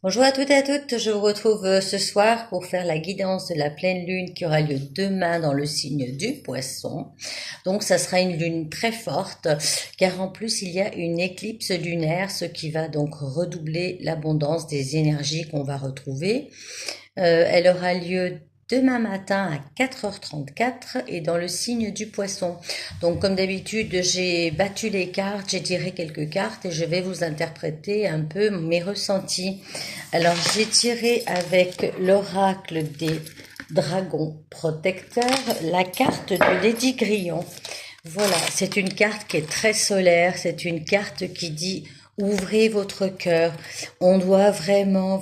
Bonjour à toutes et à toutes, je vous retrouve ce soir pour faire la guidance de la pleine lune qui aura lieu demain dans le signe du Poisson. Donc ça sera une lune très forte car en plus il y a une éclipse lunaire, ce qui va donc redoubler l'abondance des énergies qu'on va retrouver. Elle aura lieu demain matin à 4h34 et dans le signe du Poisson. Donc comme d'habitude, j'ai battu les cartes, j'ai tiré quelques cartes et je vais vous interpréter un peu mes ressentis. Alors j'ai tiré avec l'oracle des dragons protecteurs la carte de Lady Grillon. Voilà, c'est une carte qui est très solaire, c'est une carte qui dit ouvrez votre cœur. On doit vraiment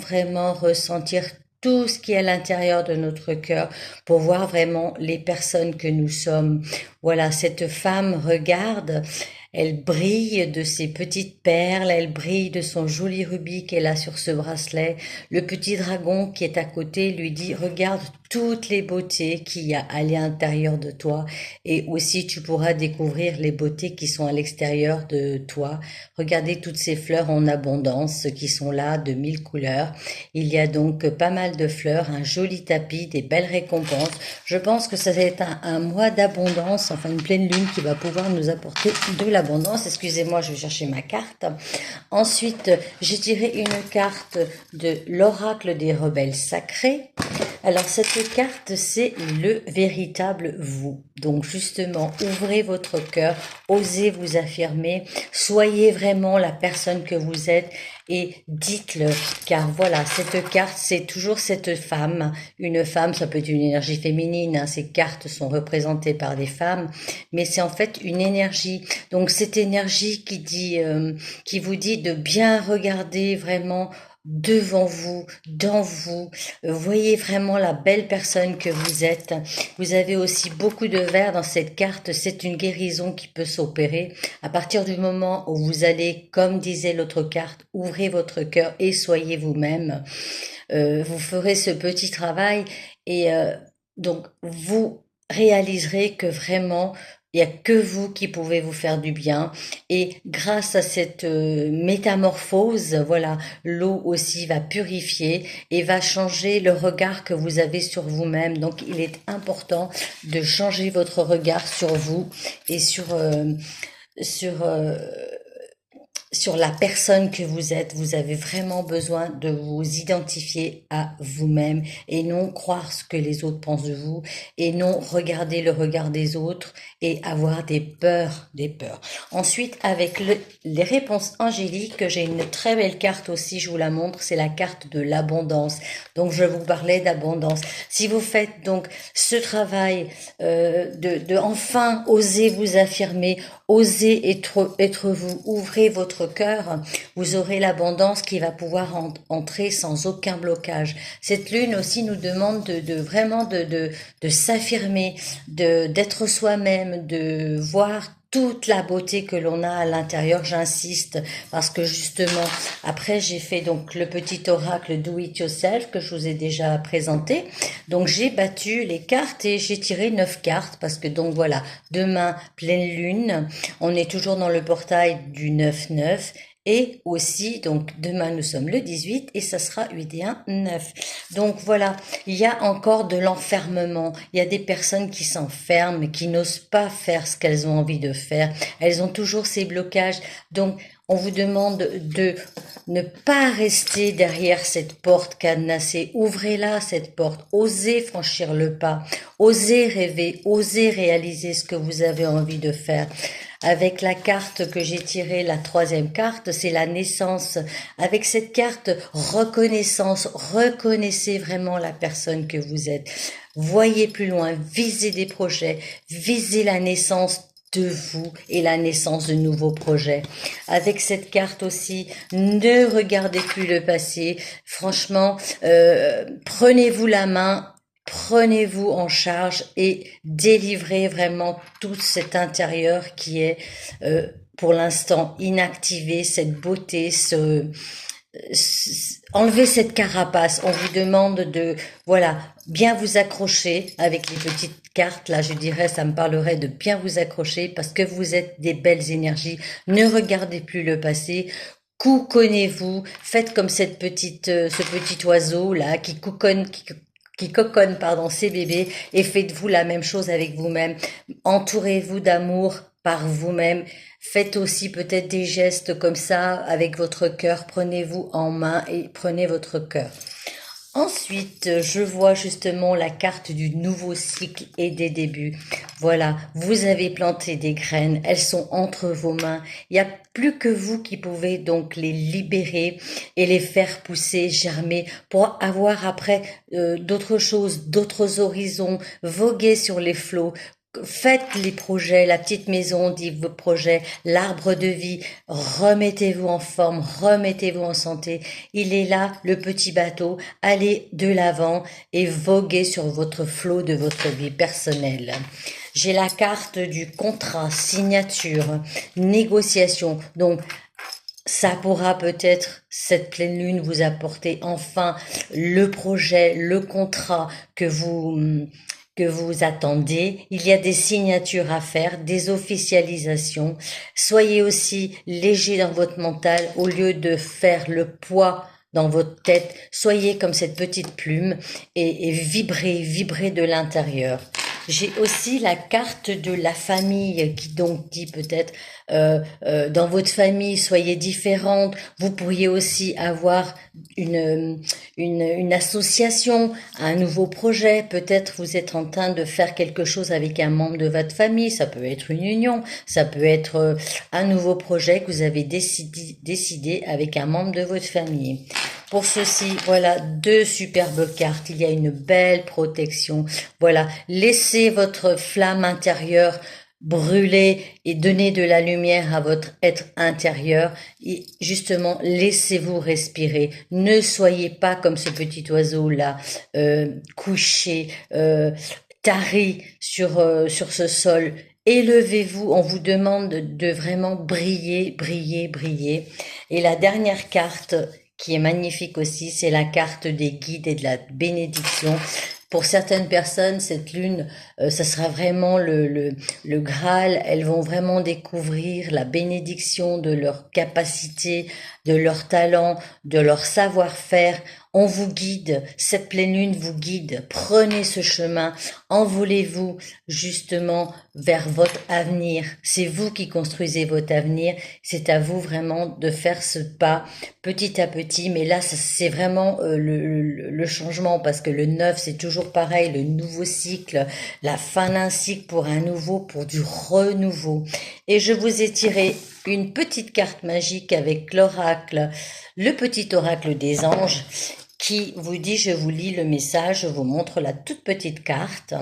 ressentir tout ce qui est à l'intérieur de notre cœur pour voir vraiment les personnes que nous sommes. Voilà, cette femme regarde, elle brille de ses petites perles, elle brille de son joli rubis qu'elle a sur ce bracelet. Le petit dragon qui est à côté lui dit regarde toutes les beautés qu'il y a à l'intérieur de toi et aussi tu pourras découvrir les beautés qui sont à l'extérieur de toi. Regardez toutes ces fleurs en abondance qui sont là de 1000 couleurs. Il y a donc pas mal de fleurs, un joli tapis, des belles récompenses. Je pense que ça va être un mois d'abondance, enfin une pleine lune qui va pouvoir nous apporter de l'abondance. Excusez-moi, je vais chercher ma carte. Ensuite, j'ai tiré une carte de l'oracle des rebelles sacrés. Alors cette carte, c'est le véritable vous. Donc justement, ouvrez votre cœur, osez vous affirmer, soyez vraiment la personne que vous êtes et dites-le. Car voilà, cette carte, c'est toujours cette femme. Une femme, ça peut être une énergie féminine, hein, ces cartes sont représentées par des femmes, mais c'est en fait une énergie. Donc cette énergie qui vous dit de bien regarder vraiment devant vous, dans vous, voyez vraiment la belle personne que vous êtes. Vous avez aussi beaucoup de verre dans cette carte, c'est une guérison qui peut s'opérer. À partir du moment où vous allez, comme disait l'autre carte, ouvrez votre cœur et soyez vous-même, vous ferez ce petit travail et donc vous réaliserez que vraiment il n'y a que vous qui pouvez vous faire du bien et grâce à cette métamorphose, voilà, l'eau aussi va purifier et va changer le regard que vous avez sur vous-même. Donc il est important de changer votre regard sur vous et sur sur la personne que vous êtes. Vous avez vraiment besoin de vous identifier à vous-même et non croire ce que les autres pensent de vous et non regarder le regard des autres et avoir des peurs, des peurs. Ensuite, avec les réponses angéliques, j'ai une très belle carte aussi, je vous la montre, c'est la carte de l'abondance. Donc, je vous parlais d'abondance. Si vous faites donc ce travail de enfin oser vous affirmer, osez être vous, ouvrez votre cœur, vous aurez l'abondance qui va pouvoir entrer sans aucun blocage. Cette lune aussi nous demande vraiment de s'affirmer, d'être soi-même, de voir toute la beauté que l'on a à l'intérieur, j'insiste, parce que justement, après j'ai fait donc le petit oracle Do It Yourself que je vous ai déjà présenté. Donc j'ai battu les cartes et j'ai tiré 9 cartes parce que donc voilà, demain pleine lune, on est toujours dans le portail du 9-9 et aussi, donc demain nous sommes le 18 et ça sera 8 et 1, 9. Donc voilà, il y a encore de l'enfermement. Il y a des personnes qui s'enferment, qui n'osent pas faire ce qu'elles ont envie de faire. Elles ont toujours ces blocages. Donc on vous demande de ne pas rester derrière cette porte cadenassée. Ouvrez-la, cette porte. Osez franchir le pas. Osez rêver. Osez réaliser ce que vous avez envie de faire. Avec la carte que j'ai tirée, la troisième carte, c'est la naissance. Avec cette carte, reconnaissance, reconnaissez vraiment la personne que vous êtes. Voyez plus loin, visez des projets, visez la naissance de vous et la naissance de nouveaux projets. Avec cette carte aussi, ne regardez plus le passé. Franchement, prenez-vous la main. Prenez-vous en charge et délivrez vraiment tout cet intérieur qui est pour l'instant inactivé, cette beauté, enlevez cette carapace. On vous demande de, voilà, bien vous accrocher avec les petites cartes. Là, je dirais, ça me parlerait de bien vous accrocher parce que vous êtes des belles énergies. Ne regardez plus le passé. Couconnez-vous, faites comme ce petit oiseau là qui coconne pardon ses bébés et faites-vous la même chose avec vous-même. Entourez-vous d'amour par vous-même. Faites aussi peut-être des gestes comme ça avec votre cœur. Prenez-vous en main et prenez votre cœur. Ensuite, je vois justement la carte du nouveau cycle et des débuts. Voilà, vous avez planté des graines, elles sont entre vos mains. Il n'y a plus que vous qui pouvez donc les libérer et les faire pousser, germer pour avoir après d'autres choses, d'autres horizons, voguer sur les flots. Faites les projets, la petite maison dit vos projets, l'arbre de vie, remettez-vous en forme, remettez-vous en santé. Il est là, le petit bateau, allez de l'avant et voguez sur votre flot de votre vie personnelle. J'ai la carte du contrat, signature, négociation. Donc, ça pourra peut-être, cette pleine lune, vous apporter enfin le projet, le contrat que vous attendez. Il y a des signatures à faire, des officialisations. Soyez aussi léger dans votre mental au lieu de faire le poids dans votre tête. Soyez comme cette petite plume et vibrez, vibrez de l'intérieur. J'ai aussi la carte de la famille qui donc dit peut-être dans votre famille soyez différente. Vous pourriez aussi avoir une association, un nouveau projet. Peut-être vous êtes en train de faire quelque chose avec un membre de votre famille. Ça peut être une union, ça peut être un nouveau projet que vous avez décidé avec un membre de votre famille. Pour ceci, voilà deux superbes cartes. Il y a une belle protection. Voilà, laissez votre flamme intérieure brûler et donner de la lumière à votre être intérieur. Et justement, laissez-vous respirer. Ne soyez pas comme ce petit oiseau-là, couché, tari sur ce sol. Élevez-vous, on vous demande de vraiment briller, briller, briller. Et la dernière carte qui est magnifique aussi, c'est la carte des guides et de la bénédiction. Pour certaines personnes, cette lune, ça sera vraiment le Graal. Elles vont vraiment découvrir la bénédiction de leur capacité, de leur talent, de leur savoir-faire. On vous guide, cette pleine lune vous guide. Prenez ce chemin, envolez-vous justement vers votre avenir. C'est vous qui construisez votre avenir. C'est à vous vraiment de faire ce pas petit à petit. Mais là, c'est vraiment le changement parce que le neuf, c'est toujours pareil, le nouveau cycle, la fin d'un cycle pour un nouveau, pour du renouveau. Et je vous ai tiré une petite carte magique avec l'oracle, le petit oracle des anges qui vous dit, je vous lis le message, je vous montre la toute petite carte.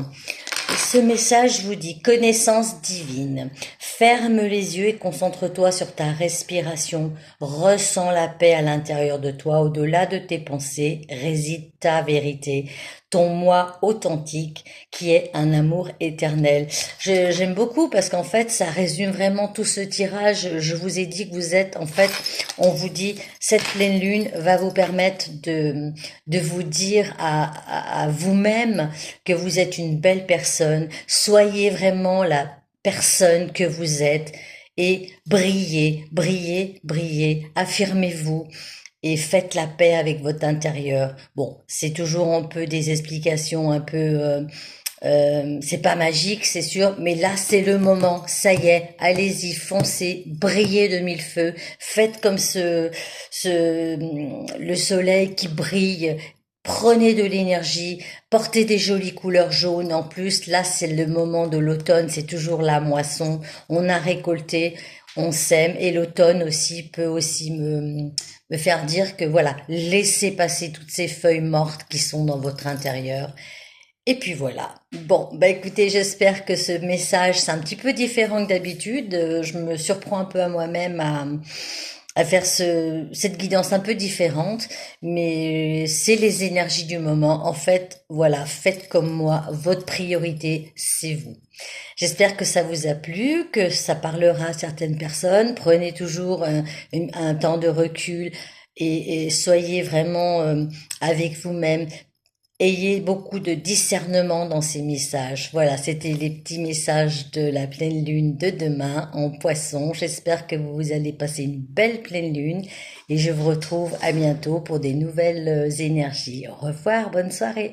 Ce message vous dit connaissance divine. Ferme les yeux et concentre-toi sur ta respiration. Ressens la paix à l'intérieur de toi. Au-delà de tes pensées réside ta vérité, ton moi authentique qui est un amour éternel. J'aime beaucoup parce qu'en fait, ça résume vraiment tout ce tirage. Je vous ai dit que vous êtes, en fait, on vous dit, cette pleine lune va vous permettre de vous dire à vous-même que vous êtes une belle personne. Soyez vraiment la personne que vous êtes et brillez, brillez, brillez. Affirmez-vous et faites la paix avec votre intérieur. Bon, c'est toujours un peu des explications un peu c'est pas magique, c'est sûr, mais là c'est le moment. Ça y est, allez-y, foncez, brillez de mille feux. Faites comme le soleil qui brille. Prenez de l'énergie, portez des jolies couleurs jaunes. En plus, là c'est le moment de l'automne, c'est toujours la moisson. On a récolté, on sème, et l'automne aussi peut aussi me faire dire que voilà, laissez passer toutes ces feuilles mortes qui sont dans votre intérieur. Et puis voilà. Bon, bah écoutez, j'espère que ce message, c'est un petit peu différent que d'habitude. Je me surprends un peu à moi-même à faire cette guidance un peu différente, mais c'est les énergies du moment. En fait, voilà, faites comme moi. Votre priorité, c'est vous. J'espère que ça vous a plu, que ça parlera à certaines personnes. Prenez toujours un temps de recul et soyez vraiment avec vous-même. ayez beaucoup de discernement dans ces messages. Voilà, c'était les petits messages de la pleine lune de demain en Poisson. J'espère que vous allez passer une belle pleine lune et je vous retrouve à bientôt pour des nouvelles énergies. Au revoir, bonne soirée.